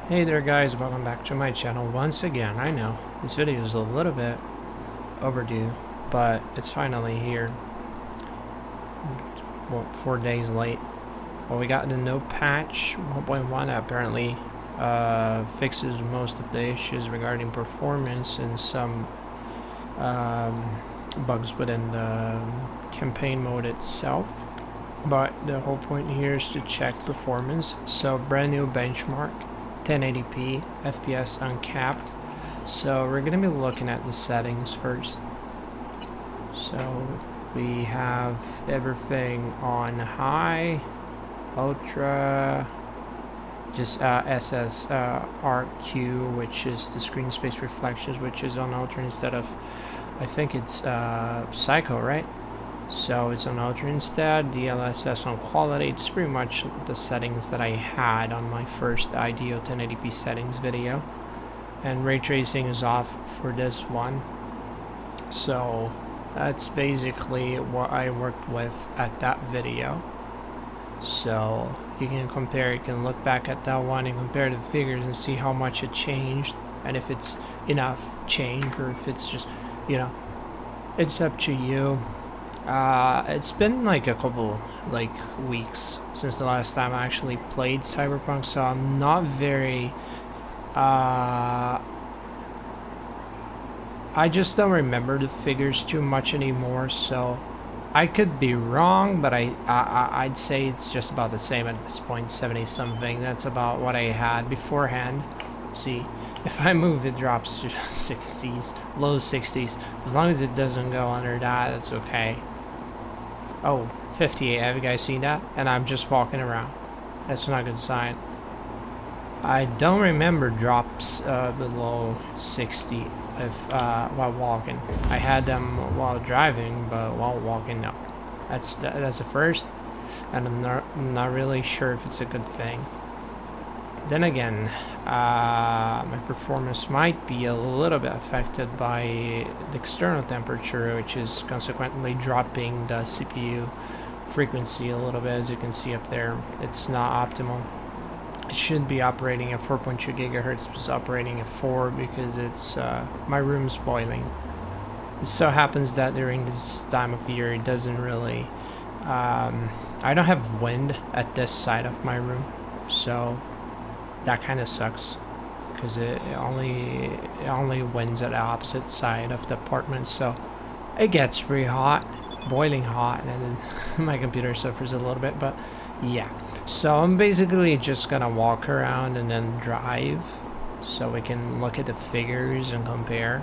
Hey there guys, welcome back to my channel once again. I know, this video is a little bit overdue, but it's finally here. Well, 4 days late. But we got the no patch 1.1 that apparently fixes most of the issues regarding performance and some bugs within the campaign mode itself. But the whole point here is to check performance. So brand new benchmark, 1080p, FPS uncapped. So we're gonna be looking at the settings first. So we have everything on high, ultra, just SSRQ, which is the screen space reflections, which is on ultra instead of, I think it's psycho, right? So it's on ultra instead, DLSS on quality. It's pretty much the settings that I had on my first IDEO 1080p settings video. And ray tracing is off for this one. So that's basically what I worked with at that video. So you can compare, you can look back at that one and compare the figures and see how much it changed. And if it's enough change or if it's just, you know, it's up to you. It's been like a couple weeks since the last time I actually played Cyberpunk, so I'm not very I just don't remember the figures too much anymore, so I could be wrong, but I'd say it's just about the same at this point, 70 something. That's about what I had beforehand. See, if I move, it drops to 60s, low 60s. As long as it doesn't go under that, that's okay. Oh, 58, have you guys seen that? And I'm just walking around. That's not a good sign. I don't remember drops below 60 if while walking. I had them while driving, but while walking, no. That's a first, and I'm not really sure if it's a good thing. Then again, my performance might be a little bit affected by the external temperature, which is consequently dropping the CPU frequency a little bit. As you can see up there, it's not optimal. It should be operating at 4.2 gigahertz, it's operating at 4 because it's my room's boiling. It so happens that during this time of year, it doesn't really. I don't have wind at this side of my room, so that kind of sucks because it only winds at the opposite side of the apartment, so it gets really hot, boiling hot, and then my computer suffers a little bit. But yeah, so I'm basically just gonna walk around and then drive so we can look at the figures and compare.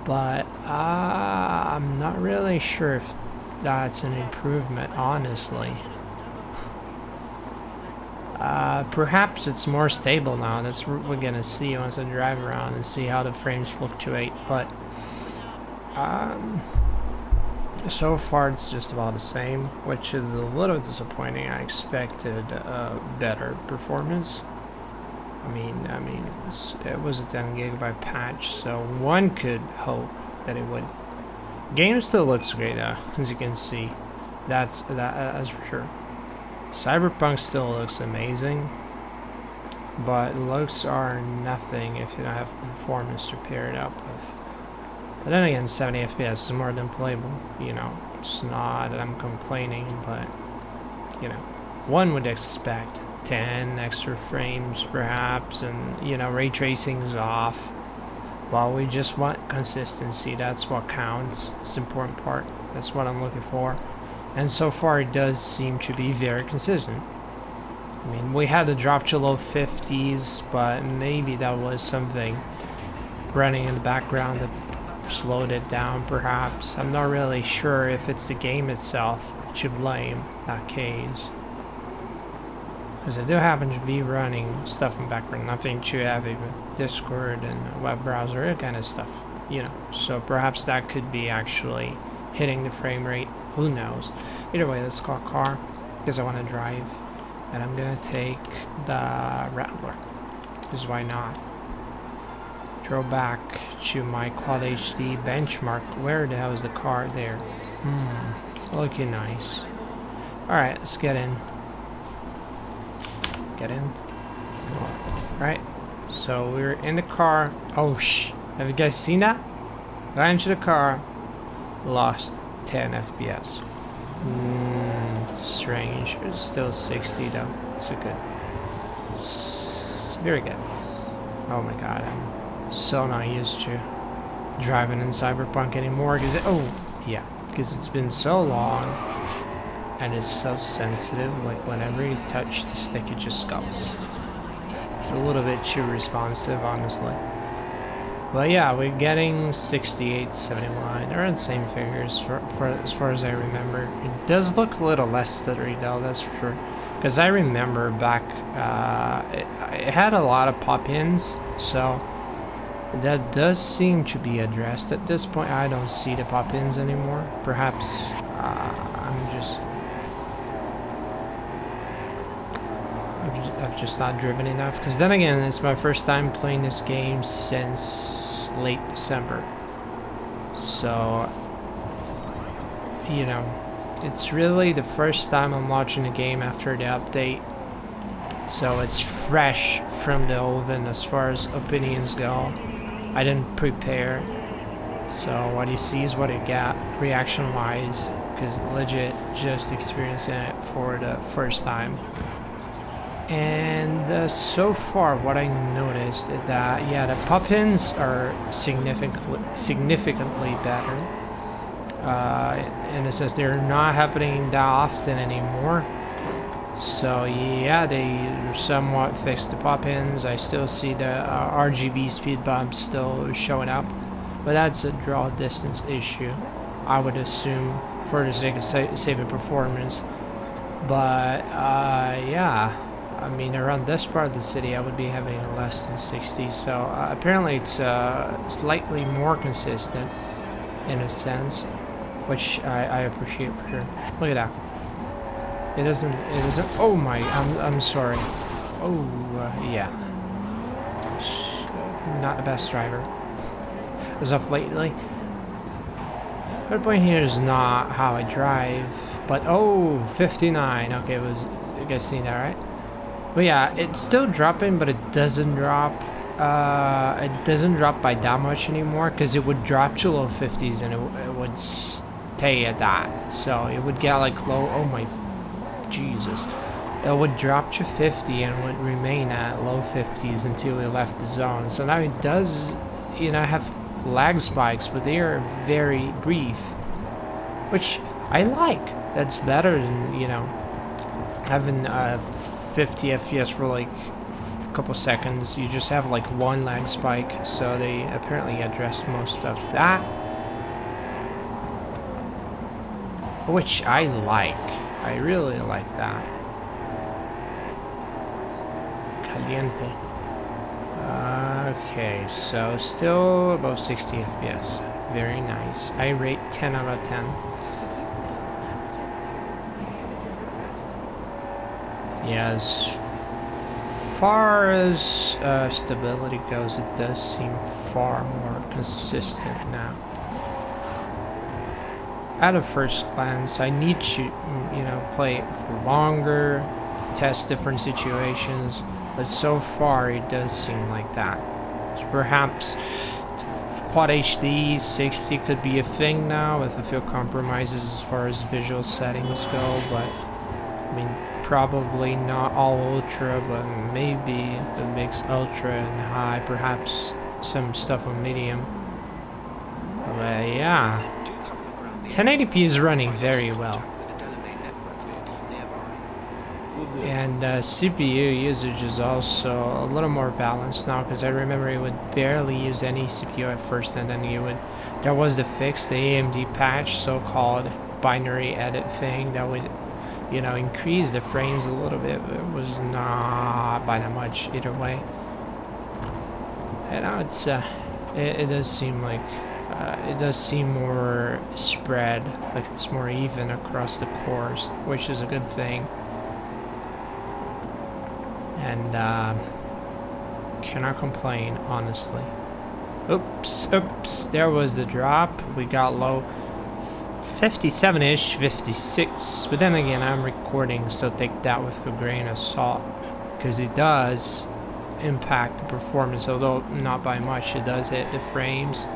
But I'm not really sure if that's an improvement, honestly. Perhaps it's more stable now. That's what we're gonna see once I drive around and see how the frames fluctuate. But so far it's just about the same, which is a little disappointing. I expected better performance. I mean, it was a 10 gigabyte patch, so one could hope that it would. Game still looks great, as you can see. That's for sure. Cyberpunk still looks amazing, but looks are nothing if you don't have performance to pair it up with. But then again, 70 FPS is more than playable, you know. It's not that I'm complaining, but, you know, one would expect 10 extra frames perhaps, and, you know, ray tracing is off. Well, we just want consistency. That's what counts. It's the important part. That's what I'm looking for. And so far, it does seem to be very consistent. I mean, we had a drop to low 50s, but maybe that was something running in the background that slowed it down, perhaps. I'm not really sure if it's the game itself to blame that case. Because I do happen to be running stuff in the background, nothing too heavy, but Discord and a web browser, that kind of stuff, you know. So perhaps that could be actually hitting the frame rate. Who knows? Either way, let's call a car because I want to drive, and I'm gonna take the Rattler because why not? Drove back to my Quad HD benchmark. Where the hell is the car? There. Looking nice. Alright, let's get in. Get in. Right, so we're in the car. Oh, have you guys seen that? Got into the car, lost 10 FPS. Strange. It's still 60 though. So good. Very good. Oh my god, I'm so not used to driving in Cyberpunk anymore. Because because it's been so long and it's so sensitive. Like whenever you touch the stick, it just goes. It's a little bit too responsive, honestly. But yeah, we're getting 68, 71. They're in the same figures for as far as I remember. It does look a little less stuttery though, that's for sure. Because I remember back, it had a lot of pop-ins, so that does seem to be addressed. At this point, I don't see the pop-ins anymore. Perhaps I've just not driven enough. Because then again, it's my first time playing this game since late December. So, you know, it's really the first time I'm watching the game after the update. So it's fresh from the oven as far as opinions go. I didn't prepare. So what you see is what you get reaction-wise. Because legit just experiencing it for the first time. And so far what I noticed is that, yeah, the pop-ins are significantly better. In a sense, they're not happening that often anymore. So yeah, they somewhat fixed the pop-ins. I still see the RGB speed bumps still showing up, but that's a draw distance issue, I would assume, for the sake of saving performance. But yeah, I mean, around this part of the city, I would be having less than 60. So apparently, it's slightly more consistent in a sense, which I appreciate for sure. Look at that. It doesn't. Oh my! I'm sorry. Oh yeah. Not the best driver as of lately. The point here is not how I drive, but 59. Okay, you guys seen that, right? But yeah, it's still dropping, but it doesn't drop. It doesn't drop by that much anymore, because it would drop to low 50s and it would stay at that. So it would get like low. Oh my, Jesus! It would drop to 50 and would remain at low 50s until it left the zone. So now it does, you know, have lag spikes, but they are very brief, which I like. That's better than, you know, having 50 FPS for like a couple seconds. You just have like one lag spike, so they apparently addressed most of that, which I like. I really like that. Caliente. Okay, so still above 60 FPS. Very nice. I rate 10 out of 10. Yeah, as far as stability goes, it does seem far more consistent now. At a first glance, I need to, you know, play it for longer, test different situations, but so far it does seem like that. So perhaps Quad HD 60 could be a thing now if a few compromises as far as visual settings go, but I mean, probably not all ultra, but maybe a mix ultra and high, perhaps some stuff on medium. But yeah, 1080p is running very well. And CPU usage is also a little more balanced now, because I remember it would barely use any CPU at first, and then there was the fix, the AMD patch, so-called binary edit thing that would, you know, increase the frames a little bit, but it was not by that much either way. And now it's it does seem like it does seem more spread, like it's more even across the cores, which is a good thing. And cannot complain, honestly. Oops, there was the drop. We got low 57-ish, 56. But then again, I'm recording, so take that with a grain of salt, because it does impact the performance, although not by much. It does hit the frames.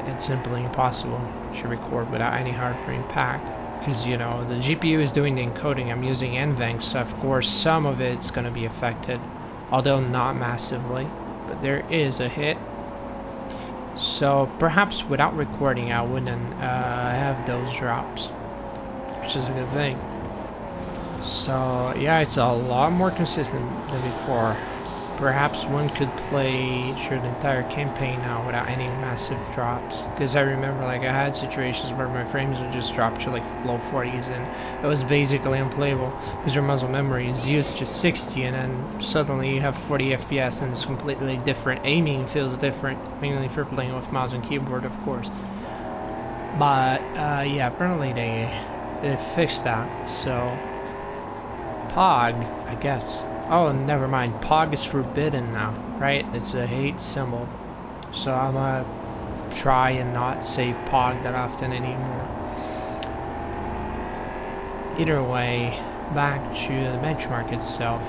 It's simply impossible to record without any hardware impact, because you know the GPU is doing the encoding. I'm using NVENC, so of course some of it's going to be affected, although not massively, but there is a hit. So perhaps without recording I wouldn't have those drops, which is a good thing. So yeah, it's a lot more consistent than before. Perhaps one could play through the entire campaign now without any massive drops. Because I remember, like, I had situations where my frames would just drop to like low 40s and it was basically unplayable because your muscle memory is used to 60, and then suddenly you have 40 FPS and it's completely different. Aiming feels different, mainly if you're playing with mouse and keyboard, of course. But yeah, apparently they fixed that. So POG, I guess. Oh, never mind. POG is forbidden now, right? It's a hate symbol. So I'm gonna try and not say POG that often anymore. Either way, back to the benchmark itself.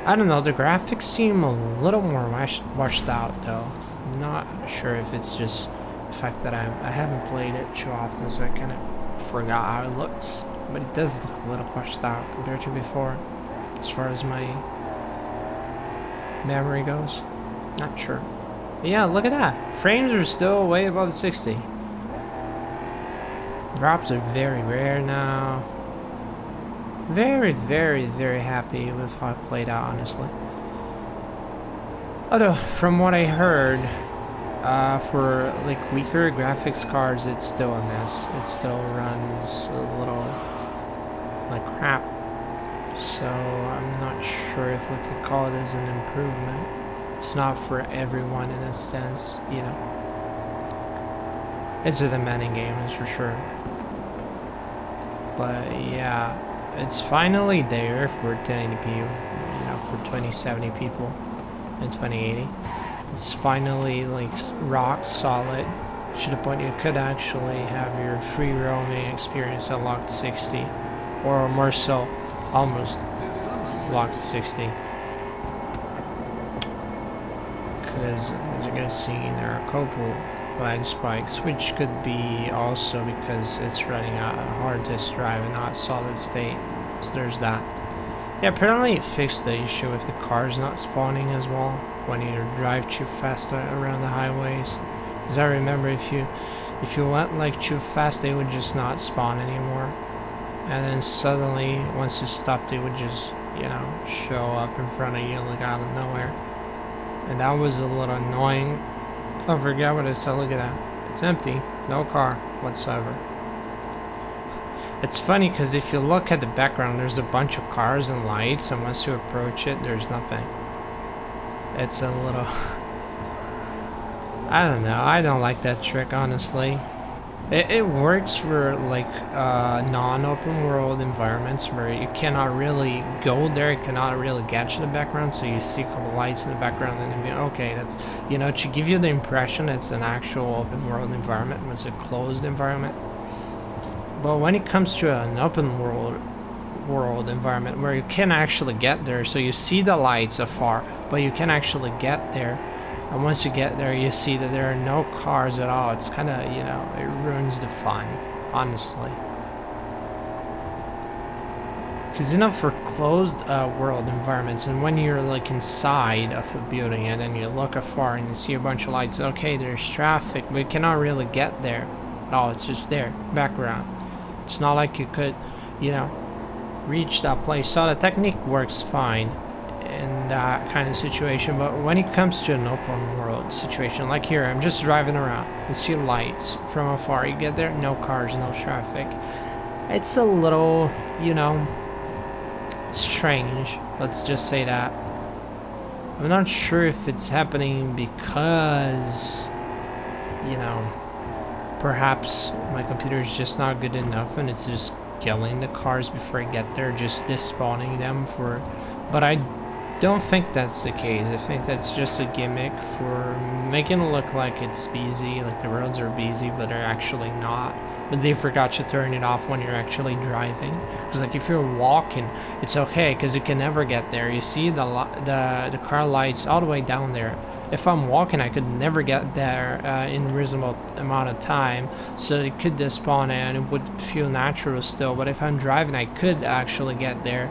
I don't know, the graphics seem a little more washed out though. I'm not sure if it's just the fact that I haven't played it too often, so I kind of forgot how it looks. But it does look a little washed out compared to before. As far as my memory goes, not sure. But yeah, look at that. Frames are still way above 60. Drops are very rare now. Very, very, very happy with how it played out, honestly. Although, from what I heard, for like weaker graphics cards, it's still a mess. It still runs a little like crap. So I'm not sure if we could call it as an improvement. It's not for everyone in a sense, you know. It's a demanding game, that's for sure. But yeah, it's finally there for 1080p, you know, for 2070 people in 2080. It's finally like rock solid to the point you could actually have your free roaming experience at locked 60, or more so, almost locked 60. Because as you guys see, there are a couple lag spikes, which could be also because it's running a hard disk drive and not solid state. So there's that. Yeah, apparently it fixed the issue with the cars not spawning as well when you drive too fast around the highways. Because I remember if you went like too fast, they would just not spawn anymore. And then suddenly, once you stopped, they would just, you know, show up in front of you like out of nowhere. And that was a little annoying. I forget what it said. Look at that. It's empty. No car whatsoever. It's funny because if you look at the background, there's a bunch of cars and lights, and once you approach it, there's nothing. It's a little... I don't know. I don't like that trick, honestly. It works for like non-open world environments where you cannot really go there, you cannot really get to the background, so you see a couple lights in the background and then okay, that's, you know, to give you the impression it's an actual open world environment when it's a closed environment. But when it comes to an open world environment where you can actually get there, so you see the lights afar, but you can actually get there. And once you get there, you see that there are no cars at all. It's kind of, you know, it ruins the fun, honestly. Because, you know, for closed world environments, and when you're like inside of a building and then you look afar and you see a bunch of lights, okay, there's traffic, but you cannot really get there. No, it's just there, background. It's not like you could, you know, reach that place. So the technique works fine in that kind of situation, but when it comes to an open world situation like here, I'm just driving around, you see lights from afar, you get there, no cars, no traffic. It's a little, you know, strange, let's just say that. I'm not sure if it's happening because, you know, perhaps my computer is just not good enough and it's just killing the cars before I get there, just despawning them for, but I don't think that's the case. I think that's just a gimmick for making it look like it's busy, like the roads are busy, but they're actually not. but they forgot to turn it off when you're actually driving. Because like if you're walking, it's okay because you can never get there. You see the car lights all the way down there. If I'm walking, I could never get there in a reasonable amount of time, so it could despawn and it would feel natural still. But if I'm driving, I could actually get there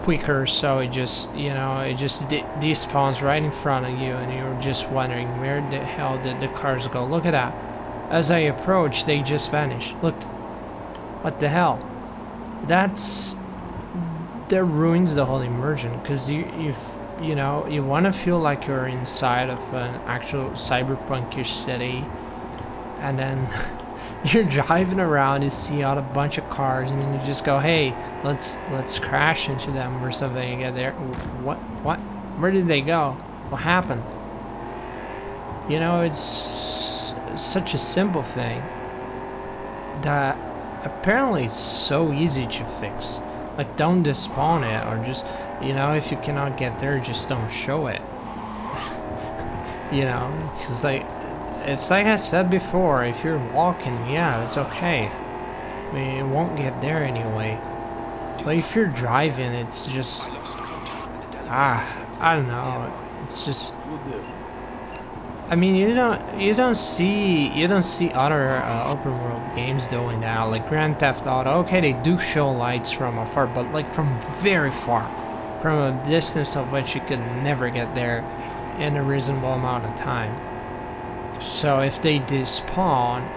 quicker, so it just, you know, it just despawns right in front of you, and you're just wondering where the hell did the cars go. Look at that. As I approach, they just vanish. Look, what the hell? That ruins the whole immersion, because you know, you want to feel like you're inside of an actual cyberpunkish city, and then you're driving around, you see out a bunch of cars, and then you just go, hey, let's crash into them or something. You get there, what, where did they go? What happened? You know, it's such a simple thing that apparently it's so easy to fix. Like, don't despawn it, or just, you know, if you cannot get there, just don't show it. You know, because like, it's like I said before, if you're walking, yeah, it's okay. I mean, it won't get there anyway. But if you're driving, it's just, I don't know. It's just, I mean, you don't see other open world games doing that, like Grand Theft Auto. Okay, they do show lights from afar, but like from very far, from a distance of which you could never get there in a reasonable amount of time. So if they despawn,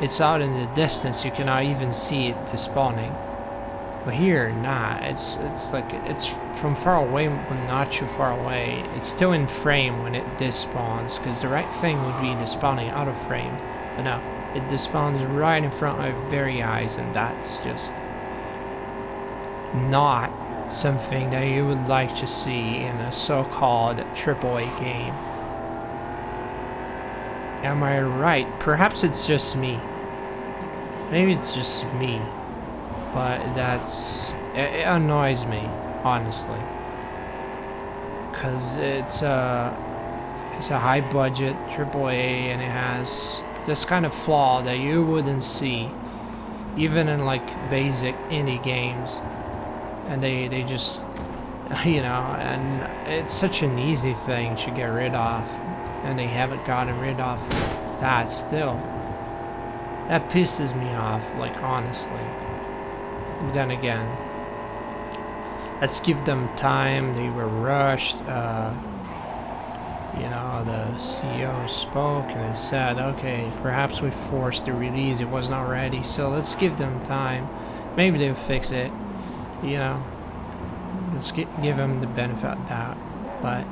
it's out in the distance, you cannot even see it despawning. But here, nah, it's like, it's from far away, but not too far away. It's still in frame when it despawns, because the right thing would be despawning out of frame. But no, it despawns right in front of my very eyes, and that's just not something that you would like to see in a so-called AAA game. Am I right? Perhaps it's just me. Maybe it's just me. But it annoys me, honestly. Because it's a high budget AAA, and it has this kind of flaw that you wouldn't see even in like basic indie games. And they just, you know, and it's such an easy thing to get rid of, and they haven't gotten rid of that still. That pisses me off, like, honestly. Then again, let's give them time. They were rushed. You know, the CEO spoke and said, okay, perhaps we forced the release, it was not ready, so let's give them time. Maybe they'll fix it, you know. Let's give them the benefit of doubt. But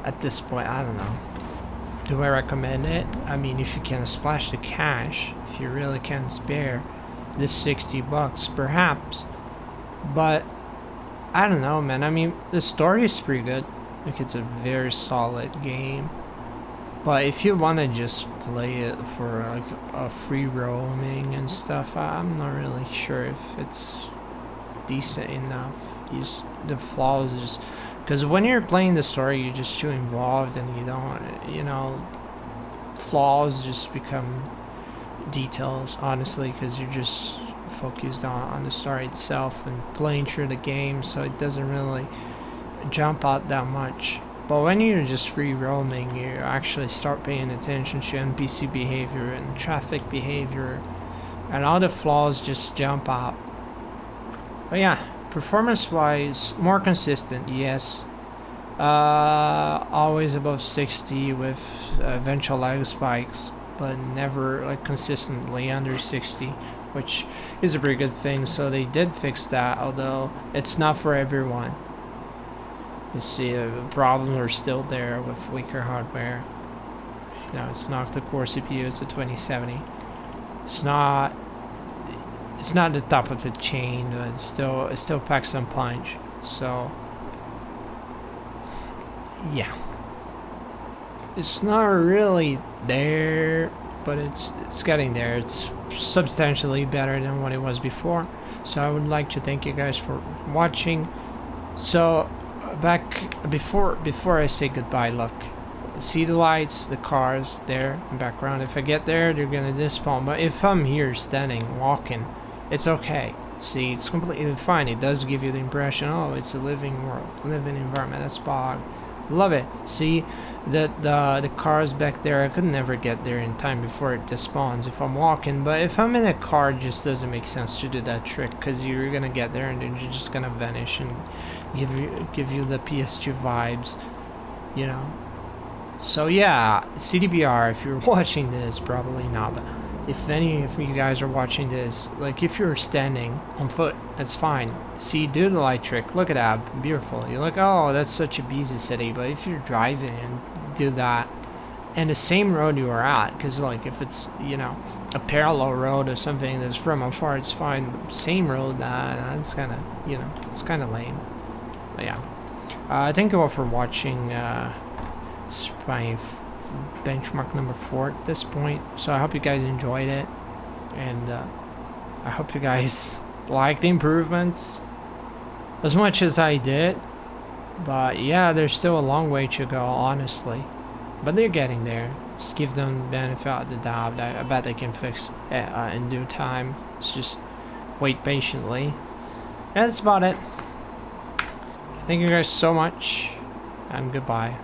at this point, I don't know. Do I recommend it? I mean, if you can splash the cash, if you really can spare this $60, perhaps. But I don't know, man. I mean, the story is pretty good. Like, it's a very solid game. But if you want to just play it for like a free roaming and stuff, I'm not really sure if it's decent enough. The flaws just, because when you're playing the story, you're just too involved, and you don't, you know, flaws just become details, honestly, because you're just focused on the story itself and playing through the game, so it doesn't really jump out that much. But when you're just free roaming, you actually start paying attention to NPC behavior and traffic behavior, and all the flaws just jump out. But yeah, performance wise, more consistent, yes. Always above 60 with eventual lag spikes, but never like consistently under 60, which is a pretty good thing. So they did fix that, although it's not for everyone. You see, the problems are still there with weaker hardware. You know, it's not the core CPU, it's a 2070. It's not the top of the chain, but it still packs some punch. So yeah, it's not really there, but it's getting there. It's substantially better than what it was before. So I would like to thank you guys for watching. So back before I say goodbye, look, See the lights, the cars there in the background. If I get there, they're gonna despawn. But if I'm here standing, walking, it's okay. See, it's completely fine. It does give you the impression, oh, it's a living world, living environment. That's bog. Love it. See, the cars back there, I could never get there in time before it despawns if I'm walking. But if I'm in a car, it just doesn't make sense to do that trick, because you're gonna get there and then you're just gonna vanish and give you the PS2 vibes, you know. So yeah, CDBR, if you're watching this, probably not, but if any of you guys are watching this, like if you're standing on foot, that's fine. See, do the light trick. Look at that, beautiful. You're like, oh, that's such a busy city. But if you're driving and do that, and the same road you are at, because like if it's, you know, a parallel road or something that's from afar, it's fine. Same road, that's kind of, you know, it's kind of lame. But yeah, thank you all for watching. It's my benchmark number 4 at this point, so I hope you guys enjoyed it, and I hope you guys like the improvements as much as I did. But yeah, there's still a long way to go, honestly, but they're getting there. Just give them the benefit of the doubt. I bet they can fix it in due time. Let's just wait patiently. And that's about it. Thank you guys so much, and goodbye.